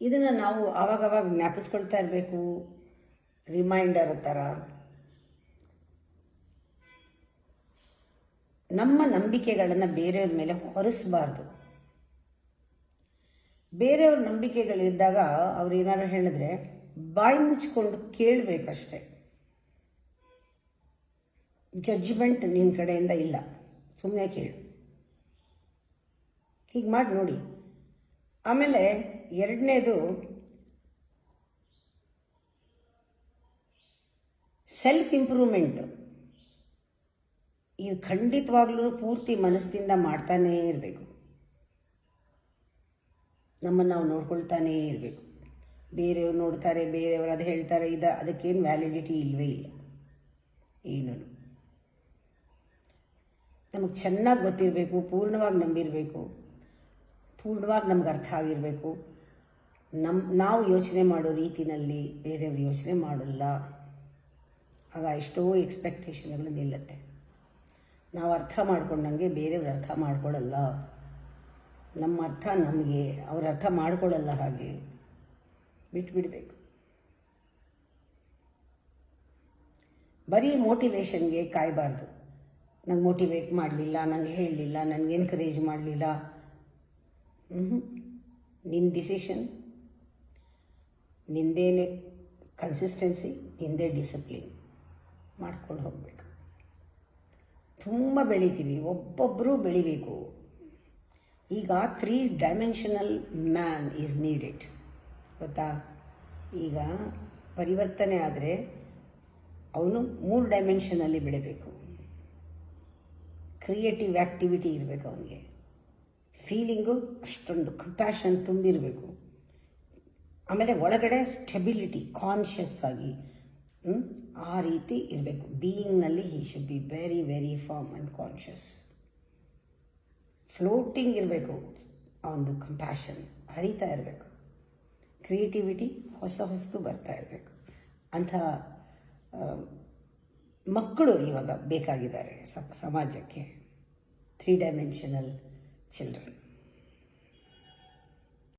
ಇದನ್ನು ನಾವು ಆವಾಗವಾಗ ಜ್ಞಾಪಿಸ್ಕೊಳ್ತಾ ಇರಬೇಕು, ರಿಮೈಂಡರ್ ಥರ. ನಮ್ಮ ನಂಬಿಕೆಗಳನ್ನು ಬೇರೆಯವ್ರ ಮೇಲೆ ಹೊರಿಸಬಾರ್ದು. ಬೇರೆಯವ್ರ ನಂಬಿಕೆಗಳಿದ್ದಾಗ ಅವ್ರು ಏನಾದ್ರು ಹೇಳಿದ್ರೆ ಬಾಯಿ ಮುಚ್ಕೊಂಡು ಕೇಳಬೇಕಷ್ಟೆ. ಜಡ್ಜ್ಮೆಂಟ್ ನಿನ್ನ ಕಡೆಯಿಂದ ಇಲ್ಲ, ಸುಮ್ಮನೆ ಕೇಳು. ಹೀಗೆ ಮಾಡಿ ನೋಡಿ. ಆಮೇಲೆ ಎರಡನೇದು, ಸೆಲ್ಫ್ ಇಂಪ್ರೂವ್ಮೆಂಟು. ಇದು ಖಂಡಿತವಾಗ್ಲೂ ಪೂರ್ತಿ ಮನಸ್ಸಿಂದ ಮಾಡ್ತಾನೇ ಇರಬೇಕು. ನಮ್ಮನ್ನು ನಾವು ನೋಡ್ಕೊಳ್ತಾನೇ ಇರಬೇಕು. ಬೇರೆಯವ್ರು ನೋಡ್ತಾರೆ, ಬೇರೆಯವರು ಅದು ಹೇಳ್ತಾರೆ, ಅದಕ್ಕೇನು ವ್ಯಾಲಿಡಿಟಿ ಇಲ್ಲವೇ ಇಲ್ಲ. ಏನು ನಮಗೆ ಚೆನ್ನಾಗಿ ಗೊತ್ತಿರಬೇಕು, ಪೂರ್ಣವಾಗಿ ನಂಬಿರಬೇಕು, ಪೂರ್ಣವಾಗಿ ನಮ್ಗೆ ಅರ್ಥ ಆಗಿರಬೇಕು. ನಾವು ಯೋಚನೆ ಮಾಡೋ ರೀತಿಯಲ್ಲಿ ಬೇರೆಯವರು ಯೋಚನೆ ಮಾಡೋಲ್ಲ. ಆಗ ಎಷ್ಟೋ ಎಕ್ಸ್ಪೆಕ್ಟೇಷನ್ಗಳು ನಿಲ್ಲುತ್ತೆ. ನಾವು ಅರ್ಥ ಮಾಡ್ಕೊಂಡಂಗೆ ಬೇರೆಯವ್ರು ಅರ್ಥ ಮಾಡ್ಕೊಳ್ಳಲ್ಲ. ನಮ್ಮ ಅರ್ಥ ನಮಗೆ, ಅವ್ರ ಅರ್ಥ ಮಾಡ್ಕೊಳ್ಳಲ್ಲ. ಹಾಗೆ ಬಿಟ್ಬಿಡಬೇಕು. ಬರೀ ಮೋಟಿವೇಶನ್ಗೆ ಕಾಯಬಾರ್ದು. ನಂಗೆ ಮೋಟಿವೇಟ್ ಮಾಡಲಿಲ್ಲ, ನಂಗೆ ಹೇಳಲಿಲ್ಲ, ನನಗೆ ಎನ್ಕರೇಜ್ ಮಾಡಲಿಲ್ಲ. ನಿನ್ನ ಡಿಸಿಷನ್, ನಿಂದೇನೆ ಕನ್ಸಿಸ್ಟೆನ್ಸಿ, ನಿಂದೇ ಡಿಸಿಪ್ಲಿನ್ ಮಾಡ್ಕೊಂಡು ಹೋಗಬೇಕು. ತುಂಬ ಬೆಳಿತೀವಿ, ಒಬ್ಬೊಬ್ಬರು ಬೆಳಿಬೇಕು. ಈಗ 3 ಡೈಮೆನ್ಷನಲ್ ಮ್ಯಾನ್ ಈಸ್ ನೀಡೆಡ್, ಗೊತ್ತಾ? ಈಗ ಪರಿವರ್ತನೆ ಆದರೆ ಅವನು 3 ಡೈಮೆನ್ಷನಲ್ಲಿ ಬೆಳಿಬೇಕು. ಕ್ರಿಯೇಟಿವ್ ಆ್ಯಕ್ಟಿವಿಟಿ ಇರಬೇಕು ಅವನಿಗೆ. ಫೀಲಿಂಗು ಅಷ್ಟೊಂದು ಕಂಪ್ಯಾಷನ್ ತುಂಬಿರಬೇಕು. ಆಮೇಲೆ ಒಳಗಡೆ ಸ್ಟೆಬಿಲಿಟಿ, ಕಾನ್ಷಿಯಸ್ ಆಗಿ ಆ ರೀತಿ ಇರಬೇಕು. ಬೀಯಿಂಗ್ನಲ್ಲಿ he should be very very firm and conscious. Floating ಇರಬೇಕು. ಅವನದು ಕಂಪ್ಯಾಷನ್ ಹರಿತಾ ಇರಬೇಕು. ಕ್ರಿಯೇಟಿವಿಟಿ ಹೊಸದು ಬರ್ತಾ ಇರಬೇಕು. ಅಂಥ ಮಕ್ಕಳು ಇವಾಗ ಬೇಕಾಗಿದ್ದಾರೆ ಸಮಾಜಕ್ಕೆ. 3 ಡೈಮೆನ್ಷನಲ್ ಚಿಲ್ಡ್ರನ್.